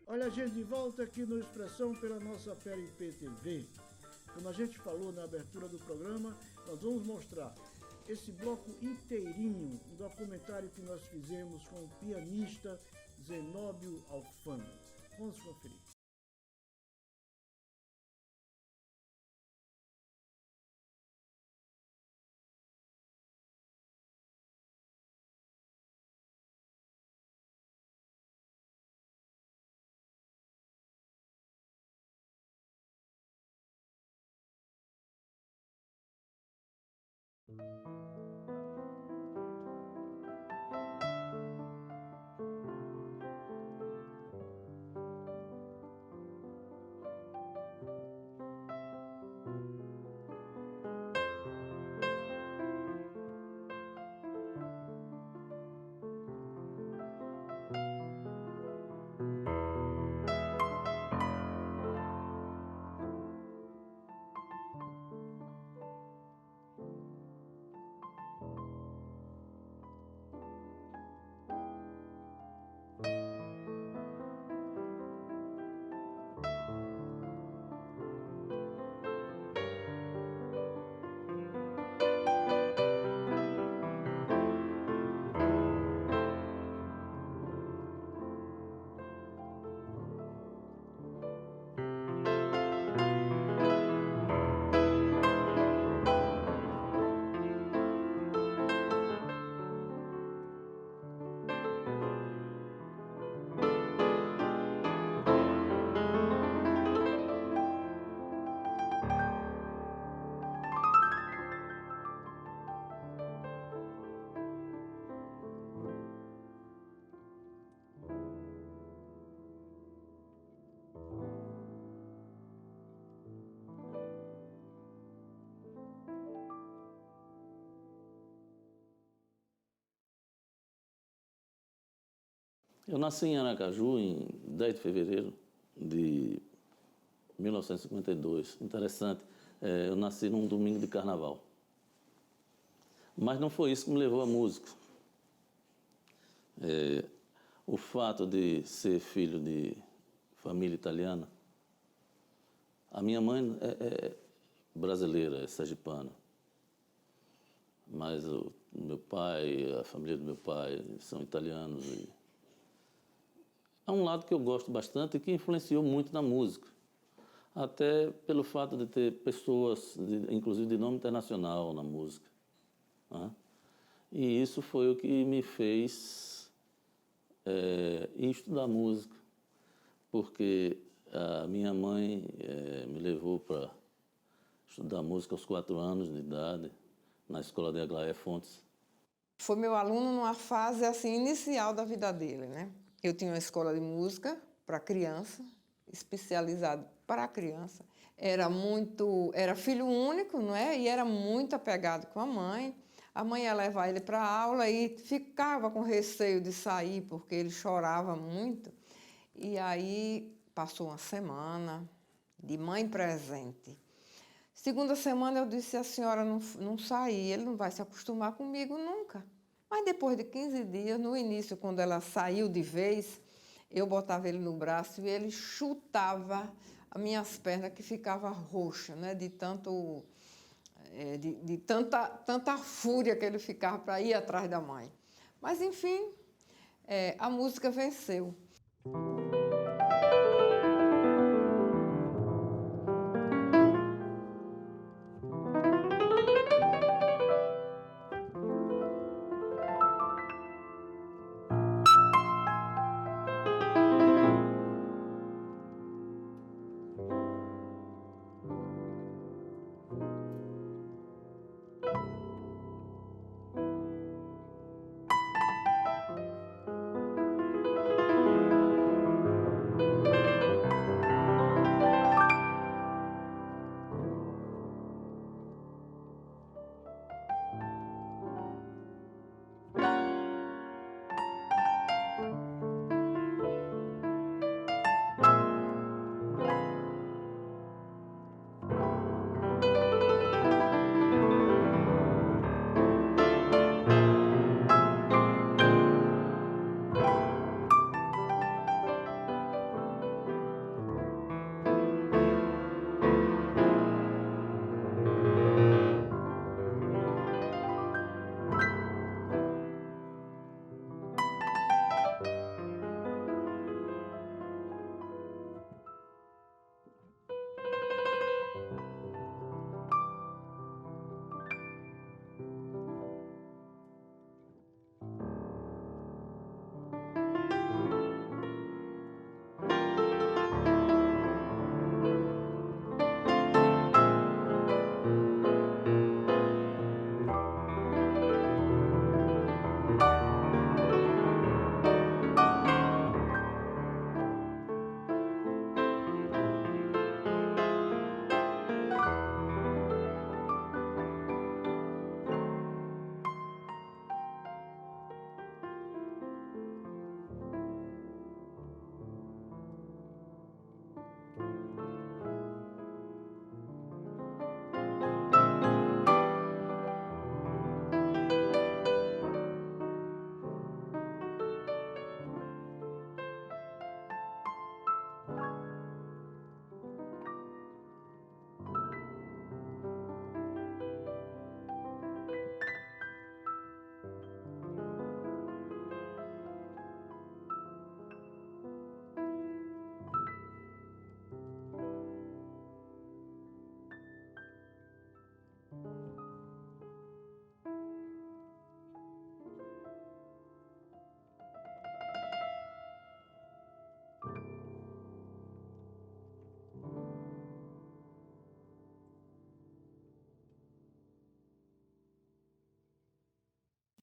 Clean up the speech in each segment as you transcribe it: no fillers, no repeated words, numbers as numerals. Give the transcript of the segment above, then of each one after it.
Olha a gente de volta aqui no Expressão pela nossa PLP TV. Como a gente falou na abertura do programa, nós vamos mostrar esse bloco inteirinho, um documentário que nós fizemos com o pianista Zenóbio Alfano. Vamos conferir. Eu nasci em Aracaju em 10 de fevereiro de 1952. Interessante, eu nasci num domingo de carnaval. Mas não foi isso que me levou à música. O fato de ser filho de família italiana, a minha mãe é brasileira, é sergipana. Mas o meu pai, a família do meu pai são italianos. É um lado que eu gosto bastante e que influenciou muito na música. Até pelo fato de ter pessoas, inclusive de nome internacional na música. Né? E isso foi o que me fez ir estudar música. Porque a minha mãe me levou para estudar música aos 4 anos de idade, na escola de Aglaé Fontes. Foi meu aluno numa fase assim, inicial da vida dele, né? Eu tinha uma escola de música para criança, especializado para criança. Era filho único, não é? E era muito apegado com a mãe. A mãe ia levar ele para a aula e ficava com receio de sair, porque ele chorava muito. E aí passou uma semana de mãe presente. Segunda semana eu disse, se a senhora não sair, ele não vai se acostumar comigo nunca. Mas depois de 15 dias, no início, quando ela saiu de vez, eu botava ele no braço e ele chutava as minhas pernas, que ficava roxa, né? De tanta fúria que ele ficava para ir atrás da mãe. Mas, enfim, a música venceu.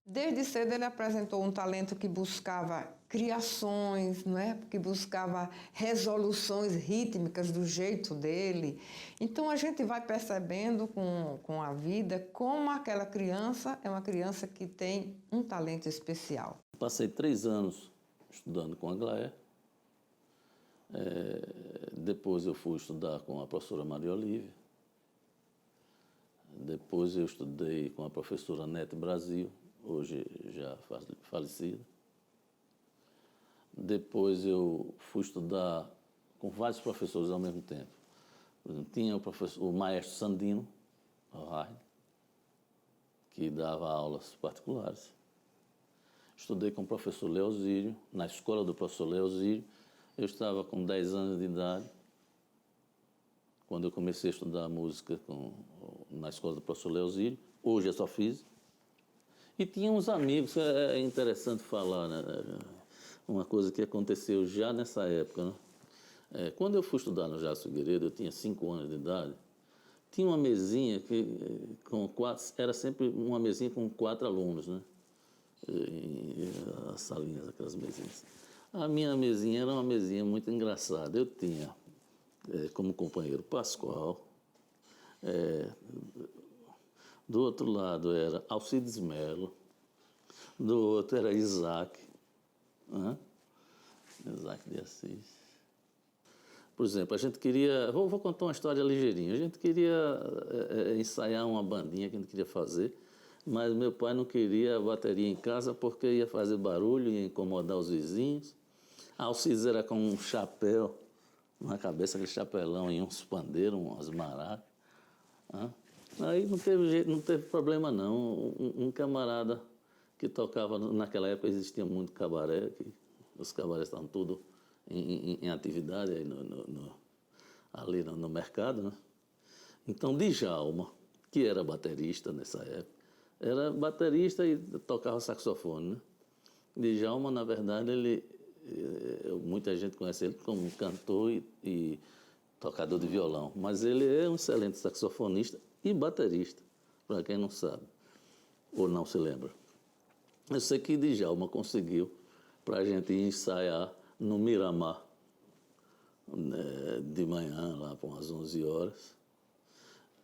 Desde cedo ele apresentou um talento que buscava criações, não é? Que buscava resoluções rítmicas do jeito dele. Então a gente vai percebendo com a vida como aquela criança é uma criança que tem um talento especial. Passei 3 anos estudando com a Aglaé. Depois eu fui estudar com a professora Maria Olívia. Depois eu estudei com a professora Nete Brasil, hoje já falecida. Depois eu fui estudar com vários professores ao mesmo tempo. Por exemplo, tinha o maestro Sandino, que dava aulas particulares. Estudei com o professor Leozírio, na escola do professor Leozírio. Eu estava com 10 anos de idade, quando eu comecei a estudar música na escola do professor Leozírio. Hoje é só física. E tinha uns amigos, é interessante falar, né? Uma coisa que aconteceu já nessa época, né? Quando eu fui estudar no Jacques Figueiredo, eu tinha 5 anos de idade, tinha uma mesinha era sempre uma mesinha com 4 alunos, né? As salinhas, aquelas mesinhas. A minha mesinha era uma mesinha muito engraçada. Eu tinha como companheiro Pascoal, do outro lado era Alcides Melo, do outro era Isaac, né? Isaac de Assis. Por exemplo, a gente queria... Vou contar uma história ligeirinha. A gente queria ensaiar uma bandinha que a gente queria fazer, mas meu pai não queria a bateria em casa porque ia fazer barulho, ia incomodar os vizinhos. A Alcides era com um chapéu na cabeça, aquele chapelão e uns pandeiros, umas maracas. Né? Aí não teve jeito, não teve problema não. Um camarada que tocava, naquela época existia muito cabaré, os cabarés estavam todos em atividade aí ali no mercado, né? Então, Djalma, que era baterista nessa época, era baterista e tocava saxofone, né? Djalma, na verdade, muita gente conhece ele como cantor e tocador de violão, mas ele é um excelente saxofonista e baterista, para quem não sabe, ou não se lembra. Eu sei que Djalma conseguiu para a gente ensaiar no Miramar, né, de manhã, lá por umas 11 horas.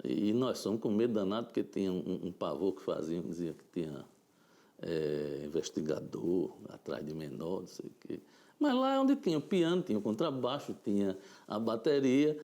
E nós fomos com medo danado, porque tinha um pavor que faziam, dizia que tinha investigador atrás de menor, não sei o quê. Mas lá é onde tinha o piano, tinha o contrabaixo, tinha a bateria.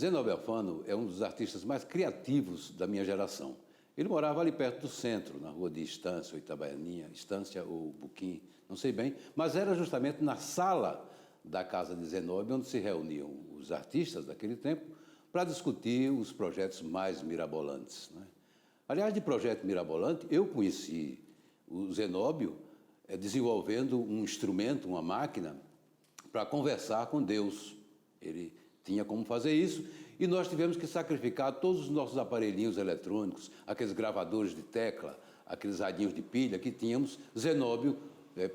Zenóbio Alfano é um dos artistas mais criativos da minha geração. Ele morava ali perto do centro, na rua de Estância ou Itabaianinha, Estância ou Buquim, não sei bem, mas era justamente na sala da casa de Zenóbio onde se reuniam os artistas daquele tempo para discutir os projetos mais mirabolantes, né? Aliás, de projeto mirabolante, eu conheci o Zenóbio desenvolvendo um instrumento, uma máquina, para conversar com Deus. Ele tinha como fazer isso e nós tivemos que sacrificar todos os nossos aparelhinhos eletrônicos, aqueles gravadores de tecla, aqueles radinhos de pilha que tínhamos. Zenóbio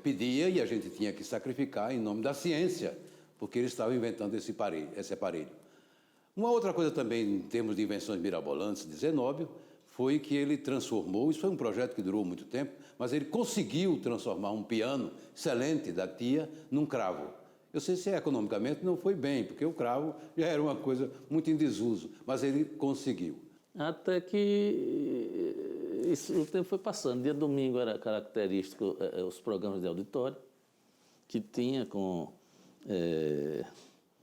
pedia e a gente tinha que sacrificar em nome da ciência, porque ele estava inventando esse aparelho. Uma outra coisa também, em termos de invenções mirabolantes de Zenóbio, foi que ele transformou, isso foi um projeto que durou muito tempo, mas ele conseguiu transformar um piano excelente da tia num cravo. Eu sei se economicamente não foi bem, porque o cravo já era uma coisa muito em desuso, mas ele conseguiu. Até que o tempo foi passando. Dia domingo era característico os programas de auditório, que tinha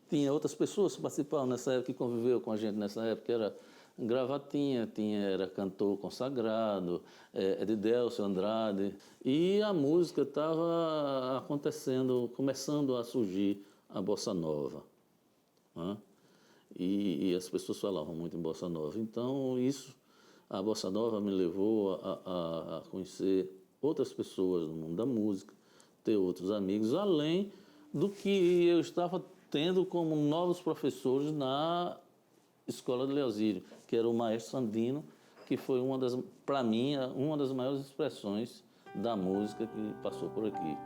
tinha outras pessoas que participavam nessa época, que conviveu com a gente nessa época, era Gravatinha, era cantor consagrado, Edidelcio Andrade, e a música estava acontecendo, começando a surgir a bossa nova, né? E as pessoas falavam muito em bossa nova. Então, a bossa nova me levou a conhecer outras pessoas no mundo da música, ter outros amigos, além do que eu estava tendo como novos professores na Escola de Leozírio, que era o maestro Sandino, que foi para mim, uma das maiores expressões da música que passou por aqui.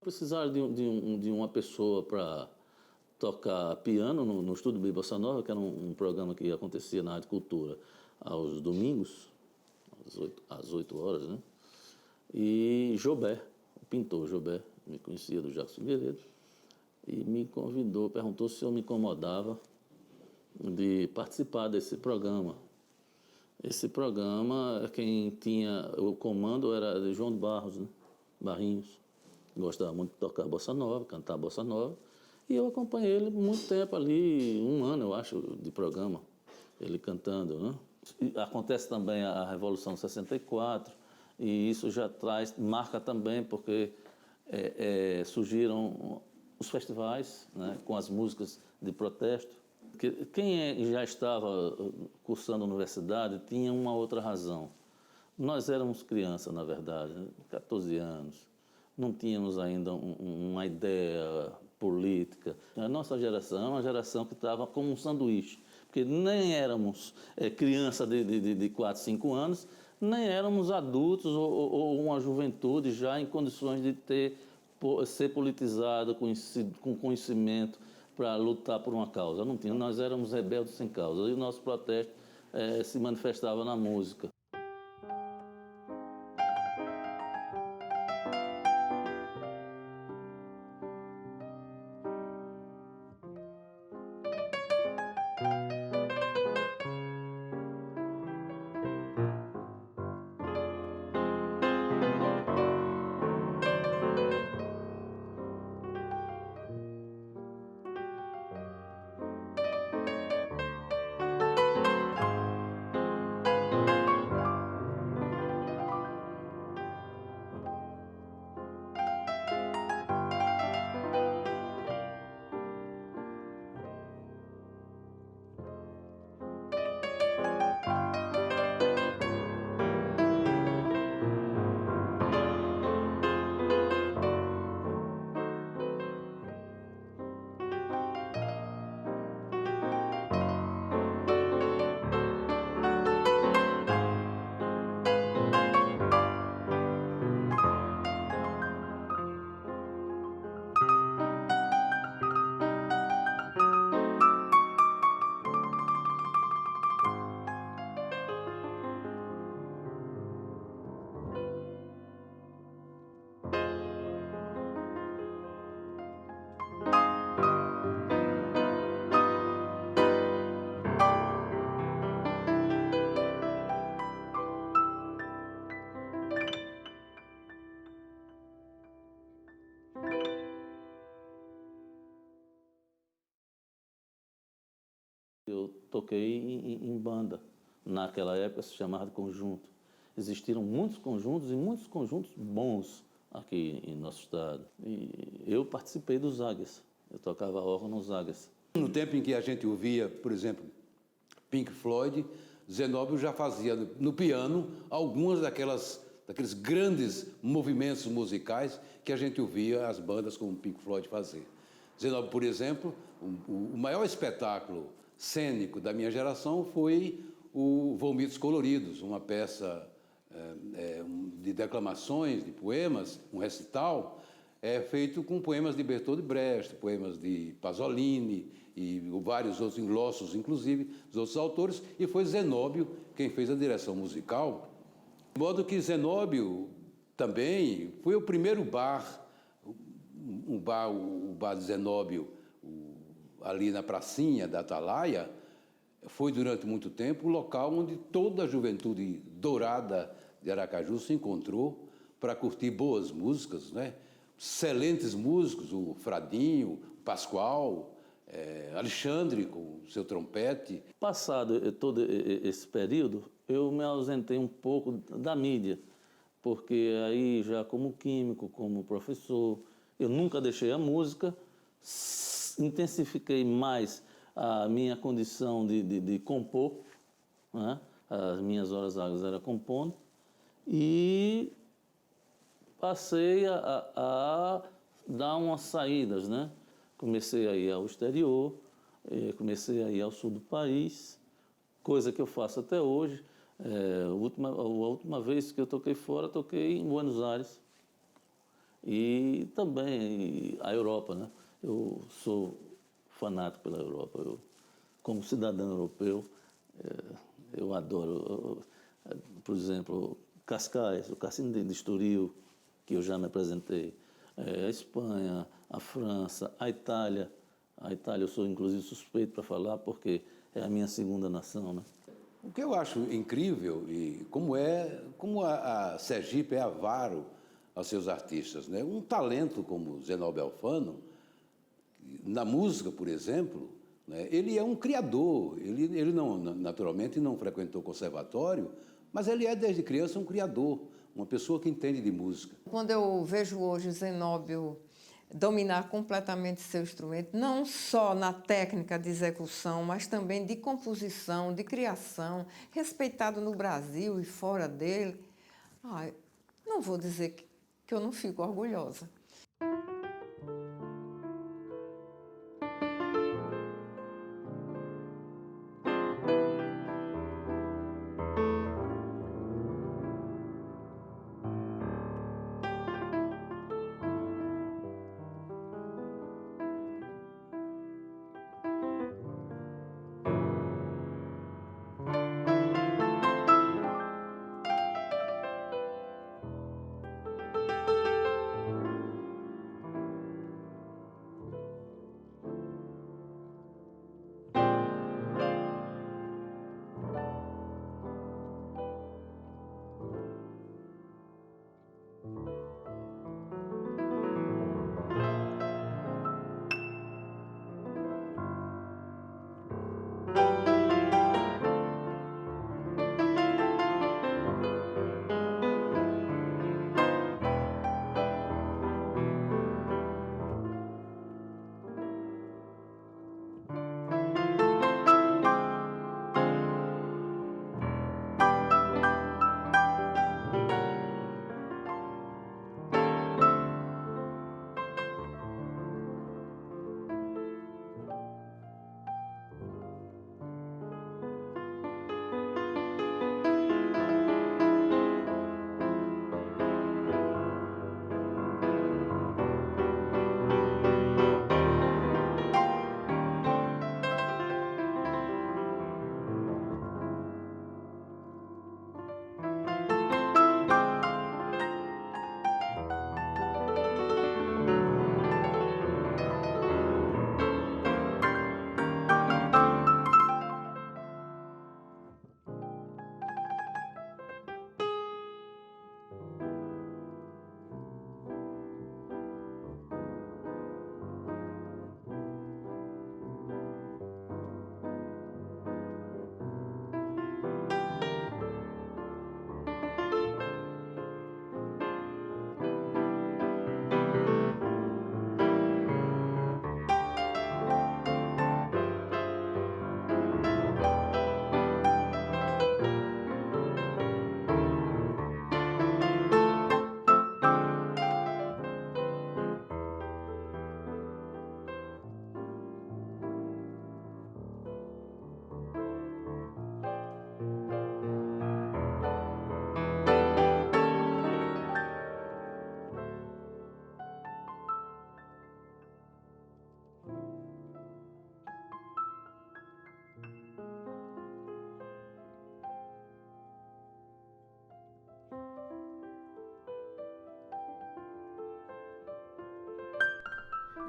precisaram de uma pessoa para tocar piano no Estúdio Bem Bossa Nova, que era um programa que acontecia na Rádio Cultura aos domingos, às 8 horas, né? E Jobé, o pintor Jobé, me conhecia do Jacques Figueiredo, e me convidou, perguntou se eu me incomodava de participar desse programa. Esse programa, quem tinha o comando era de João de Barros, né? Barrinhos. Gostava muito de tocar bossa nova, cantar bossa nova. E eu acompanhei ele muito tempo ali, 1 ano, eu acho, de programa, ele cantando, né? E acontece também a Revolução 64, e isso já marca também, porque surgiram os festivais, né, com as músicas de protesto. Quem já estava cursando a universidade tinha uma outra razão. Nós éramos crianças, na verdade, 14 anos. Não tínhamos ainda uma ideia política. A nossa geração é uma geração que estava como um sanduíche, porque nem éramos criança de 4, 5 anos, nem éramos adultos ou uma juventude já em condições de ser politizado, com conhecimento para lutar por uma causa. Não tinha, nós éramos rebeldes sem causa, e o nosso protesto se manifestava na música. Eu toquei em banda. Naquela época se chamava de conjunto. Existiram muitos conjuntos e muitos conjuntos bons aqui em nosso estado. E eu participei dos Águias. Eu tocava órgão nos Águias. No tempo em que a gente ouvia, por exemplo, Pink Floyd, Zenóbio já fazia no piano algumas daqueles grandes movimentos musicais que a gente ouvia as bandas como Pink Floyd fazer. Zenóbio, por exemplo, o maior espetáculo cênico da minha geração foi o Vômitos Coloridos, uma peça de declamações, de poemas, um recital, feito com poemas de Bertold Brecht, poemas de Pasolini e vários outros enlossos, inclusive, dos outros autores, e foi Zenóbio quem fez a direção musical. De modo que Zenóbio também foi o primeiro bar, o bar de Zenóbio, ali na pracinha da Atalaia, foi durante muito tempo o local onde toda a juventude dourada de Aracaju se encontrou para curtir boas músicas, né? Excelentes músicos, o Fradinho, o Pascoal, Alexandre com seu trompete. Passado todo esse período, eu me ausentei um pouco da mídia, porque aí já como químico, como professor, eu nunca deixei a música, intensifiquei mais a minha condição de compor, né? As minhas horas vagas eram compondo, e passei a dar umas saídas, né? Comecei a ir ao exterior, comecei a ir ao sul do país, coisa que eu faço até hoje. A última vez que eu toquei fora, toquei em Buenos Aires. E também a Europa, né? Eu sou fanático pela Europa. Como cidadão europeu, eu adoro, por exemplo, Cascais, o Cassino de Estoril, que eu já me apresentei, a Espanha, a França, a Itália. A Itália eu sou, inclusive, suspeito para falar, porque é a minha segunda nação, né? O que eu acho incrível, e como a Sergipe é avaro aos seus artistas, né? Um talento como Zenobe Alfano, na música, por exemplo, né? Ele é um criador. Ele não, naturalmente não frequentou conservatório, mas ele é, desde criança, um criador, uma pessoa que entende de música. Quando eu vejo hoje Zenóbio dominar completamente seu instrumento, não só na técnica de execução, mas também de composição, de criação, respeitado no Brasil e fora dele, não vou dizer que eu não fico orgulhosa.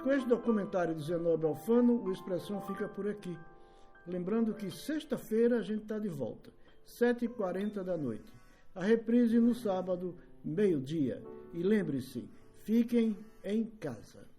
Com esse documentário de Zenobe Alfano, o Expressão fica por aqui. Lembrando que sexta-feira a gente está de volta, 7h40 da noite. A reprise no sábado, meio-dia. E lembre-se, fiquem em casa.